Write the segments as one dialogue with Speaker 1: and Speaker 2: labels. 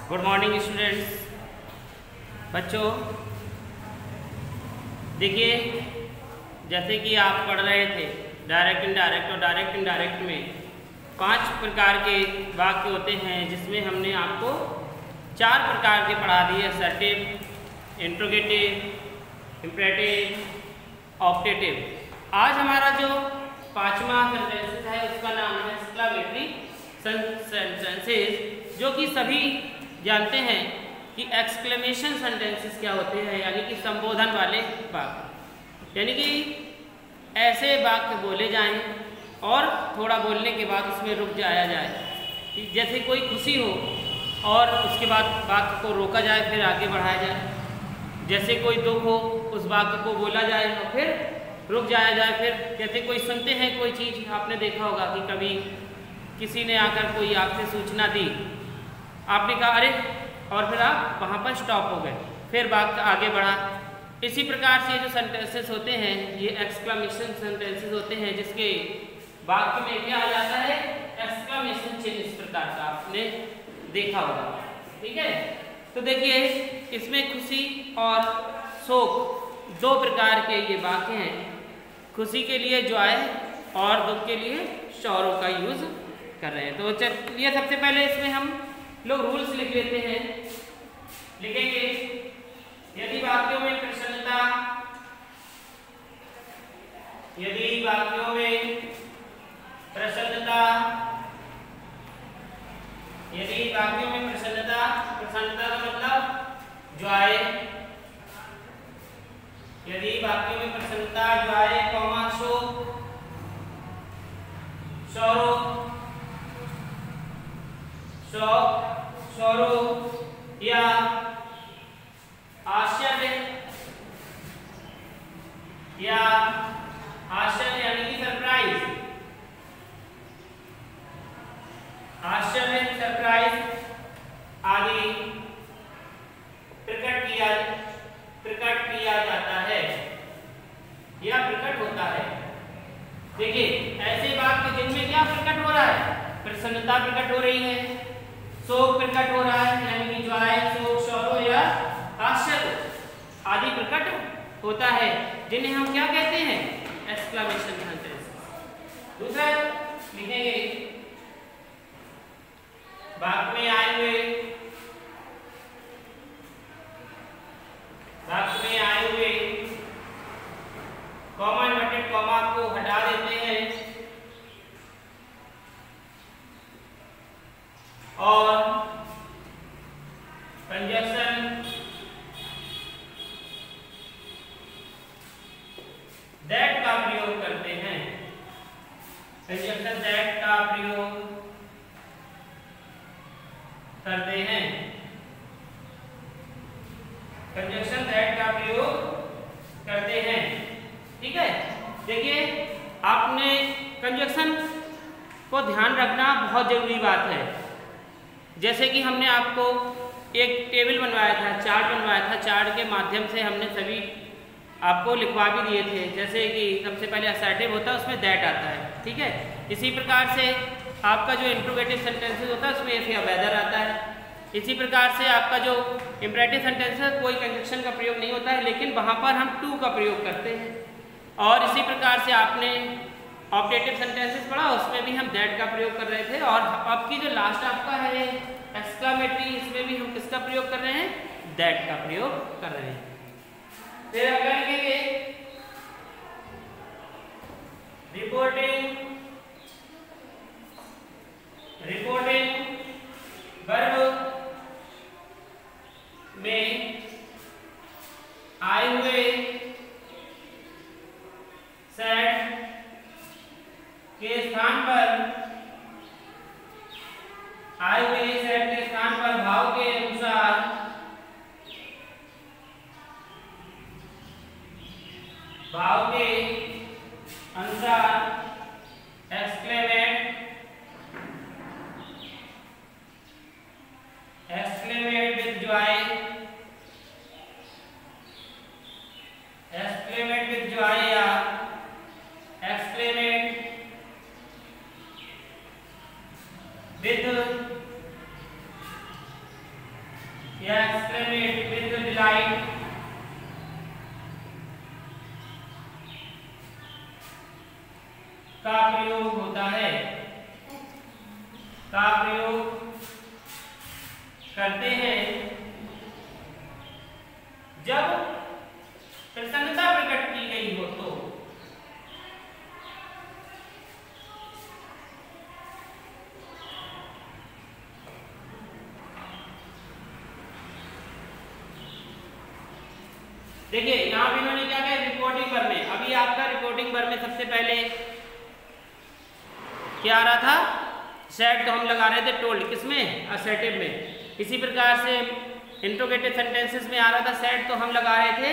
Speaker 1: Good morning students. बच्चों देखिए, जैसे कि आप पढ़ रहे थे डायरेक्ट इनडायरेक्ट और डायरेक्ट इनडायरेक्ट में 5 प्रकार के वाक्य होते हैं, जिसमें हमने आपको 4 प्रकार के पढ़ा दिए, असर्टिव, इंट्रोगेटिव, इंपरेटिव, ऑप्टेटिव। आज हमारा जो 5वां सेंटेंस है उसका नाम है एक्सक्लेमेटरी सेंटेंसेस, जो कि सभी जानते हैं कि एक्सक्लेमेशन सेंटेंसेस क्या होते हैं, यानी कि संबोधन वाले वाक्य, यानी कि ऐसे वाक्य बोले जाएं और थोड़ा बोलने के बाद उसमें रुक जाया जाए। जैसे कोई खुशी हो और उसके बाद वाक्य को रोका जाए फिर आगे बढ़ाया जाए। जैसे कोई दुख हो उस वाक्य को बोला जाए और फिर रुक जाया जाए। फिर जैसे कोई सुनते हैं कोई चीज़, आपने देखा होगा कि कभी किसी ने आकर कोई आपसे सूचना दी, आपने कहा अरे, और फिर आप वहाँ पर स्टॉप हो गए, फिर वाक्य आगे बढ़ा। इसी प्रकार से जो सेंटेंसेस होते हैं ये एक्सक्लेमेशन सेंटेंसेस होते हैं, जिसके वाक्य में क्या आ जाता है, एक्सक्लेमेशन चिन्ह। इस प्रकार का आपने देखा होगा, ठीक है। तो देखिए, इसमें खुशी और शोक 2 प्रकार के ये वाक्य हैं। खुशी के लिए जॉय और दुख के लिए सौरो का यूज कर रहे हैं। तो चलिए सबसे पहले इसमें हम लोग रूल्स लिख लेते हैं। लिखेंगे, यदि वाक्यों में प्रसन्नता, यदि वाक्यों में प्रसन्नता, यदि वाक्यों में प्रसन्नता, प्रसन्नता का मतलब जॉय, यदि वाक्यों में प्रसन्नता, जॉय, शोक, सौरो, शोक, सौरो या आश्चर्य, या आश्चर्य यानी कि सरप्राइज, आश्चर्य, सरप्राइज आदि प्रकट किया जाता है या प्रकट होता है। देखिए, ऐसे वाक्य जिनमें क्या प्रकट हो रहा है, प्रसन्नता प्रकट हो रही है, शोक प्रकट हो रहा है यानी कि जॉय, शोक, सौरो या आश्चर्य आदि प्रकट होता है, जिन्हें हम क्या कहते हैं, एक्सक्लेमेशन सेंटेंस। दूसरा लिखेंगे, वाक्य में आए हुए कॉमा इन्वर्टेड कॉमा को हटा देते हैं और कंजक्शन दैट का प्रयोग करते हैं। कंजक्शन दैट का प्रयोग करते हैं। कंजक्शन दैट का प्रयोग करते हैं, ठीक है। देखिए, आपने कंजक्शन को ध्यान रखना बहुत जरूरी बात है। जैसे कि हमने आपको एक टेबल बनवाया था, चार्ट बनवाया था, चार्ट के माध्यम से हमने सभी आपको लिखवा भी दिए थे। जैसे कि सबसे पहले असर्टिव होता है, उसमें दैट आता है, ठीक है। इसी प्रकार से आपका जो इंट्रोगेटिव सेंटेंसेस होता है उसमें इफ या वेदर आता है। इसी प्रकार से आपका जो इंपरेटिव सेंटेंस है कोई कंजक्शन का प्रयोग नहीं होता है, लेकिन वहाँ पर हम टू का प्रयोग करते हैं। और इसी प्रकार से आपने ऑप्टेटिव सेंटेंसेस पढ़ा, उसमें भी हम दैट का प्रयोग कर रहे थे। और अब की जो लास्ट आपका है एक्सक्लेमेटरी, इसमें भी हम किसका प्रयोग कर रहे हैं, दैट का प्रयोग कर रहे हैं। फिर अगर लिखेंगे रिपोर्टिंग वर्ब में आए हुए सेट के स्थान पर, आए हुए सेट के स्थान पर भाव के अनुसार एक्सक्लेमेट विद जॉय, या एक्सक्लेमेट विद या एक्सक्लेमेट विद डिलाइट का प्रयोग होता है, का प्रयोग करते हैं जब प्रसन्नता प्रकट की गई हो तो। देखिए यहां भी इन्होंने क्या कहा, रिपोर्टिंग वर्ब में। अभी आपका रिपोर्टिंग वर्ब में सबसे पहले क्या आ रहा था, सेड, तो हम लगा रहे थे टोल्ड, किसमें, असर्टिव में। इसी प्रकार से इंट्रोगेटिव सेंटेंसेस में आ रहा था सेड, तो हम लगा रहे थे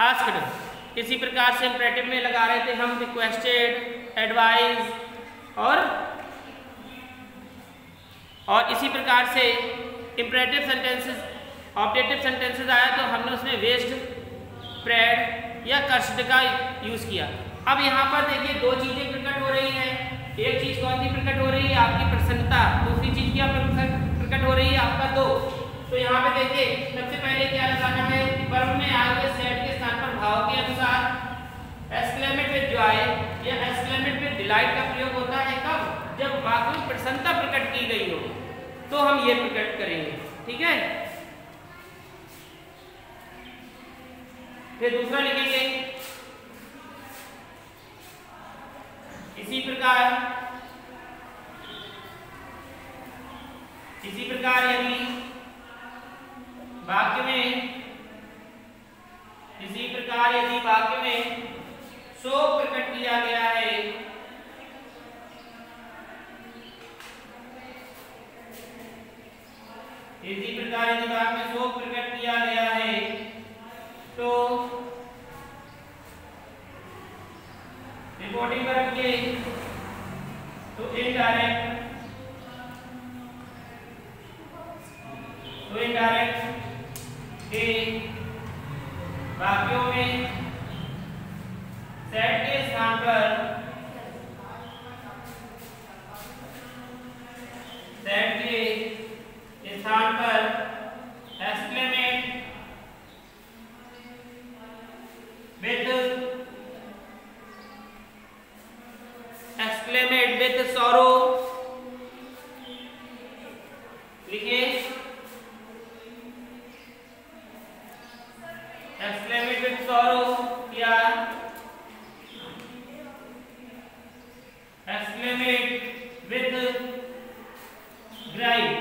Speaker 1: आस्क्ड। इसी प्रकार से इंपरेटिव में लगा रहे थे हम रिक्वेस्टेड, एडवाइज, और इसी प्रकार से इंपरेटिव सेंटेंसेस, ऑब्जेक्टिव सेंटेंसेस आया तो हमने उसमें वेस्ट, प्रेड या कर्स्ड का यूज किया। अब यहाँ पर देखिए दो चीजें प्रकट हो रही हैं। एक चीज कौन सी प्रकट हो रही है, आपकी प्रसन्नता। दूसरी चीज क्या प्रकट हो रही है, आपका दो। तो यहाँ पे देखिए सबसे पहले क्या लगाना है, वर्ब में आए हुए सेड के स्थान पर भाव के अनुसार एक्सक्लेमेट विद जॉय या एक्सक्लेमेट विद डिलाइट का प्रयोग होता है। कब, जब वाक्य में प्रसन्नता प्रकट की गई हो तो हम ये प्रकट करेंगे, ठीक है। फिर दूसरा लिखेंगे इसी प्रकार यदि वाक्य में शोक प्रकट किया गया है, इसी प्रकार यदि वाक्य में शोक प्रकट किया गया है तो रिपोर्टिंग वर्ब के तो इनडायरेक्ट के वाक्यों में सेड के स्थान पर एक्सक्लेमेट विद सॉरो लिखिए, एक्सक्लेमेट विद सॉरो या एक्सक्लेमेट विद ग्राइप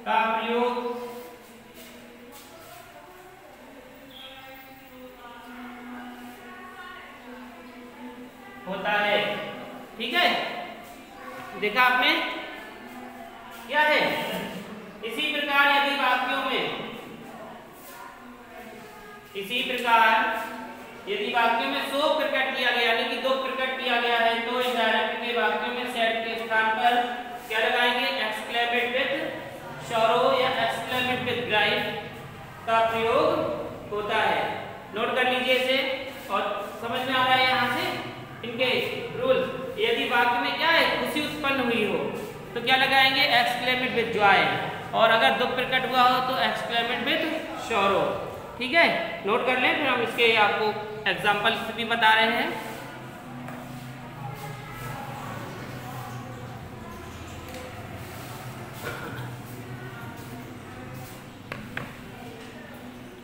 Speaker 1: का प्रयोग होता है, ठीक है। देखा आपने क्या है। इसी प्रकार यदि वाक्यों में शोक प्रकट किया गया, यानी कि दुख प्रकट किया गया है, तो इनडायरेक्ट के वाक्यों में सेड के स्थान पर क्या लगाएंगे, एक्सक्लेमेट विद सॉरो या एक्सक्लेमेट विद ग्राइप का प्रयोग होता है। नोट कर लीजिए इसे और समझ में आ रहा है यहाँ से इनके रूल। यदि वाक्य में क्या है, खुशी उत्पन्न हुई हो तो क्या लगाएंगे, एक्सक्लेमेट विद जॉय, और अगर दुख प्रकट हुआ हो तो एक्सक्लेमेट विद सॉरो, ठीक है। नोट कर लें, फिर हम इसके आपको एग्जांपल भी बता रहे हैं।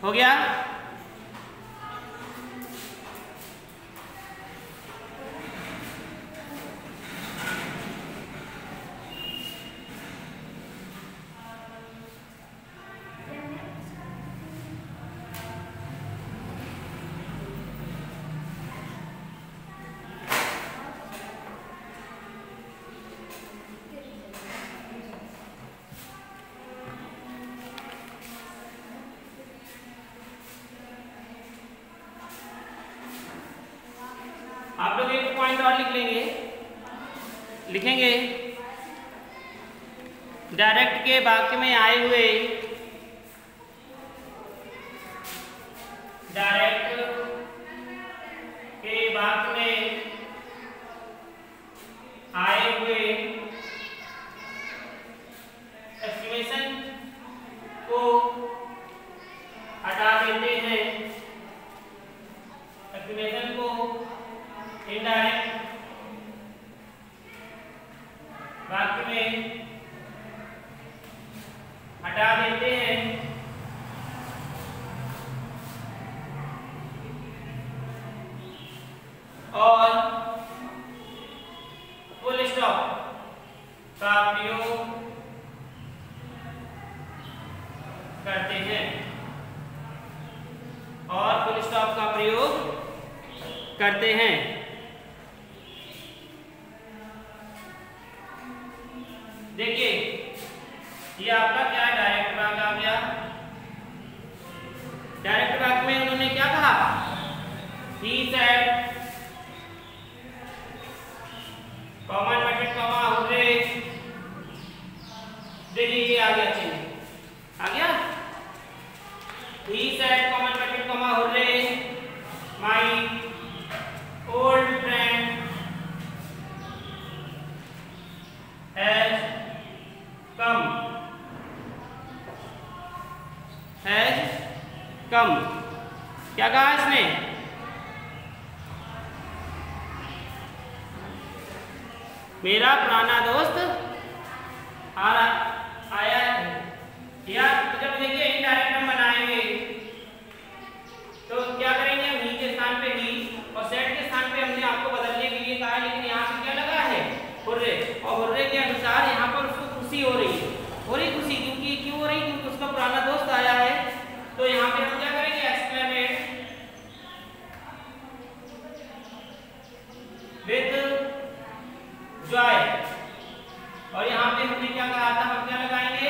Speaker 1: हो गया। आप लोग एक पॉइंट और लिखेंगे डायरेक्ट के वाक्य में आए हुए वाक्य में हटा देते हैं और फुल स्टॉप का प्रयोग करते हैं और फुल स्टॉप का प्रयोग करते हैं। देखिए ये आपका क्या डायरेक्ट वाक्य आ गया। डायरेक्ट वाक्य में उन्होंने क्या कहा, he said, comma inverted comma hurray. देखिए ये आ गया, चलिए आ गया। He said comma inverted comma hurray my old friend has come. क्या कहा इसने, मेरा पुराना दोस्त आया है। या जब देखिए इनडायरेक्ट हम बनाएंगे तो क्या करेंगे, हम ही के स्थान पे ही और सेट के स्थान पे हमने आपको बदलने के लिए कहा है, लेकिन यहाँ पे क्या लगा है, हुर्रे। और हुर्रे के अनुसार यहाँ पर उसको खुशी हो रही है, खुशी क्योंकि क्यों हो रही, क्योंकि उसका पुराना दोस्त आया है। तो यहाँ पे हम क्या करेंगे, एक्सक्लेमेट विद जॉय। और यहाँ पे हमने क्या कहा था, हम क्या लगाएंगे,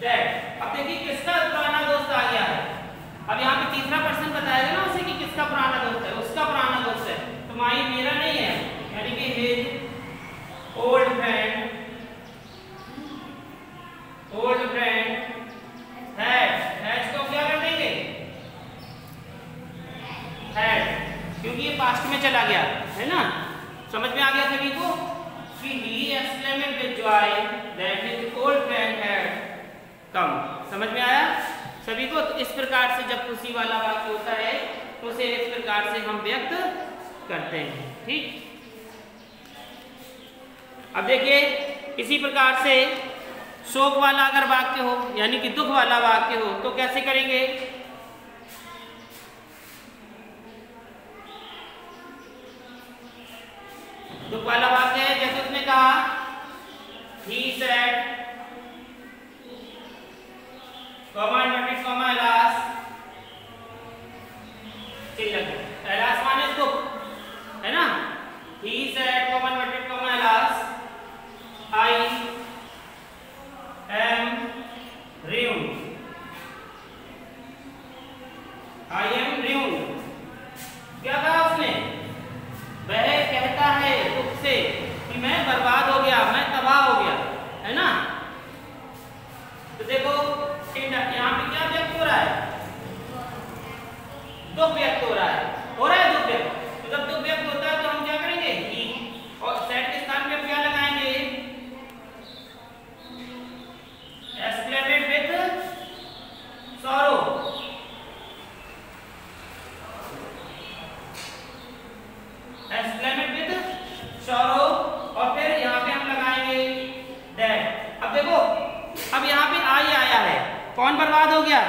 Speaker 1: दैट। अब देखिए किसका पुराना दोस्त आ गया है। अब यहाँ पे तीसरा पर्सन बताएगा ना उसे कि किसका पुराना दोस्त है, उसका पुराना दोस्त है। तो माई मेरा नहीं है, यानी कि हिज ओल्ड फ्रेंड हैज को क्या कर देंगे, हैड, क्योंकि ये पास्ट में चला गया है ना। समझ में आ गया सभी को कि he exclaimed with joy that his old friend had come। समझ में आया सभी को। तो इस प्रकार से जब खुशी वाला वाक्य होता है उसे इस प्रकार से हम व्यक्त करते हैं, ठीक। अब देखिए इसी प्रकार से शोक वाला अगर वाक्य हो, यानी कि दुख वाला वाक्य हो, तो कैसे करेंगे, दुख वाला वाक्य है जैसे उसने कहा he said comma inverted comma alas, alas माने दुख है ना। he said comma inverted comma alas I am ruined, क्या कहा उसने, वह कहता है दुख से कि मैं बर्बाद हो गया, मैं तबाह हो गया, है ना। तो देखो यहाँ पे क्या व्यक्त हो रहा है, दुख व्यक्त हो रहा है दुख व्यक्त। तो जब दुख व्यक्त होता है तो हम क्या करेंगे, ही, और सेट के स्थान पे हम क्या लगाएंगे, एक्सक्लेमेट विद सॉरो। एक्सक्लेमेट विद सॉरो और फिर यहाँ पे हम लगाएंगे दैट। अब देखो अब यहाँ पे आई आया है, कौन बर्बाद हो गया,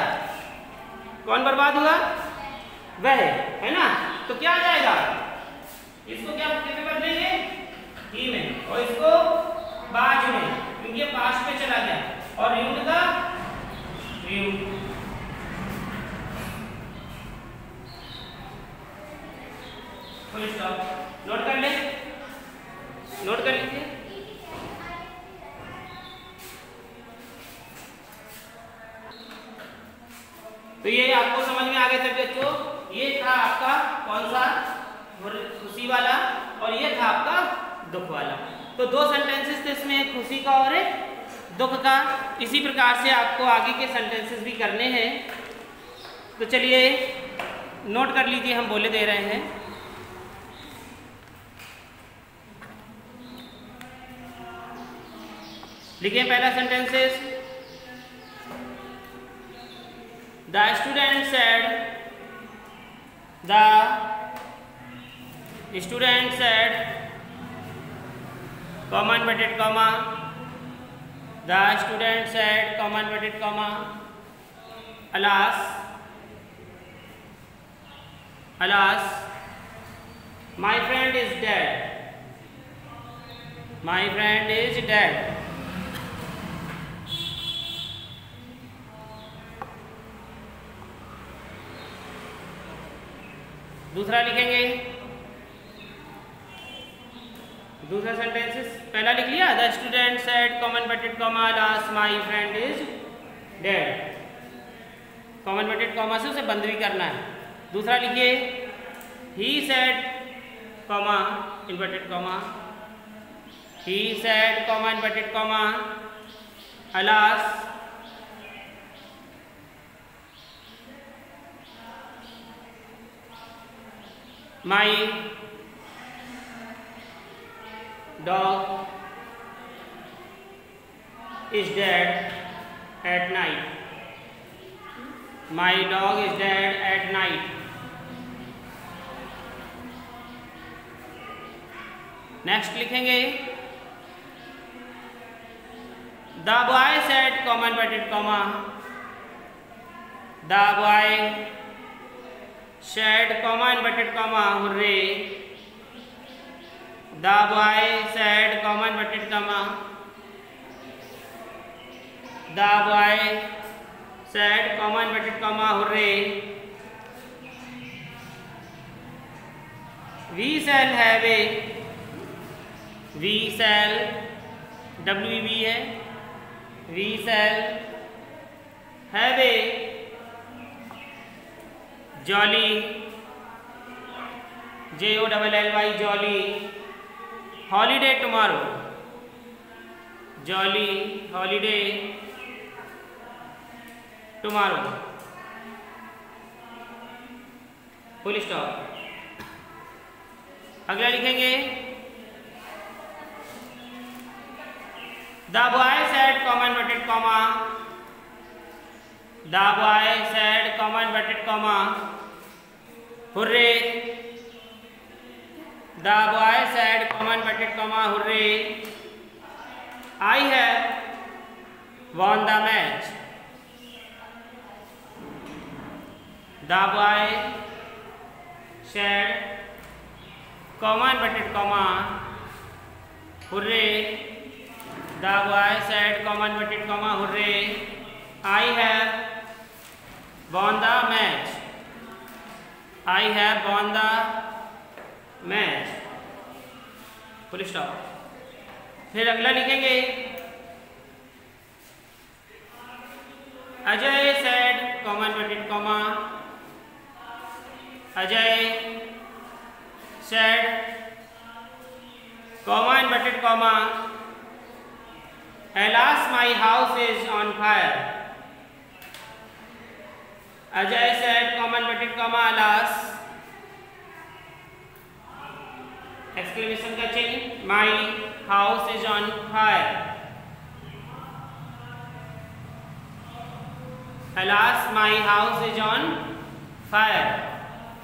Speaker 1: कौन बर्बाद हुआ, वह है ना। तो क्या आ जाएगा, इसको क्या बदलेंगे, ही में, और इसको बाज में, क्योंकि ये पास्ट में चला गया, और यून का यून। नोट कर ले, नोट कर लीजिए। तो ये आपको समझ में आ गया सभी बच्चों। ये था आपका कौन सा, खुशी वाला, और ये था आपका दुख वाला। तो दो सेंटेंसेस थे इसमें, खुशी का और दुख का। इसी प्रकार से आपको आगे के सेंटेंसेस भी करने हैं। तो चलिए नोट कर लीजिए, हम बोले दे रहे हैं। लिखिए पहला sentences, the student said, the student said comma inverted comma. The student said, comma inverted comma, alas, my friend is dead. My friend is dead. दूसरा लिखेंगे, दूसरा सेंटेंसेस पहला लिख लिया, the student said comma inverted comma alas my friend is dead. Comma inverted comma से उसे बंद भी करना है। दूसरा लिखिए, he said comma inverted comma, he said comma inverted comma alas my dog is dead at night. My dog is dead at night. Next लिखेंगे, the boy said comma inverted comma, the boy said comma inverted comma hooray. The boy said comma inverted comma, the boy said comma inverted comma hooray. We shall have a, we shall WEB है, we shall have a jolly, JOLLY jolly holiday tomorrow. Jolly holiday tomorrow. Full stop. अगला लिखेंगे, the boy said comma inverted comma, the boy said comma inverted comma hooray. The boy said comma inverted comma hooray, I have won the match. The boy said comma inverted comma hooray. The boy said comma inverted comma hooray, I have won the match. I have won the match. Full stop. फिर अगला लिखेंगे, Ajay said comma inverted comma, Ajay said comma inverted comma alas my house is on fire. Ajay said comma inverted comma alas, exclamation का चिन्ह, my house is on fire. alas my house is on fire.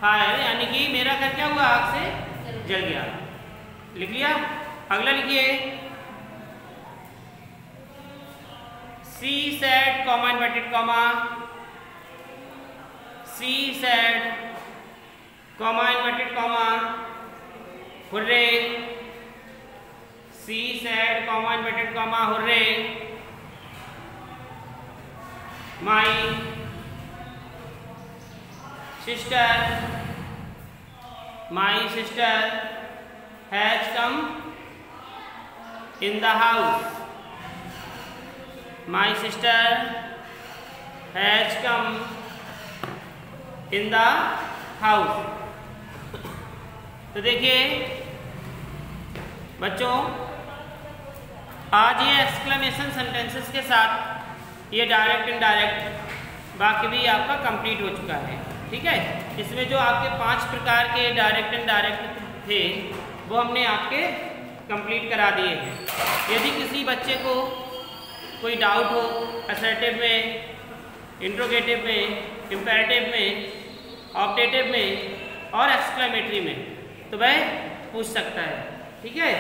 Speaker 1: fire यानी कि मेरा घर क्या हुआ, आग से जल गया। लिख लिया। अगला लिखिए, she said comma inverted comma, she said comma inverted comma hooray. She said comma inverted comma hooray, my sister has come in the house. My sister has come in the house. तो देखिए बच्चों, आज ये exclamation sentences के साथ ये direct indirect वाक्य भी आपका कंप्लीट हो चुका है। ठीक है, इसमें जो आपके 5 प्रकार के डायरेक्ट इनडायरेक्ट थे वो हमने आपके कंप्लीट करा दिए हैं। यदि किसी बच्चे को कोई डाउट हो असर्टिव में, इंट्रोगेटिव में, इम्पेरेटिव में, ऑब्जेक्टिव में और एक्सक्लेमेटरी में, तो वह पूछ सकता है। ठीक है,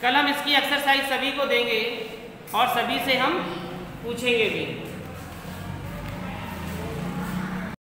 Speaker 1: कल हम इसकी एक्सरसाइज सभी को देंगे और सभी से हम पूछेंगे भी।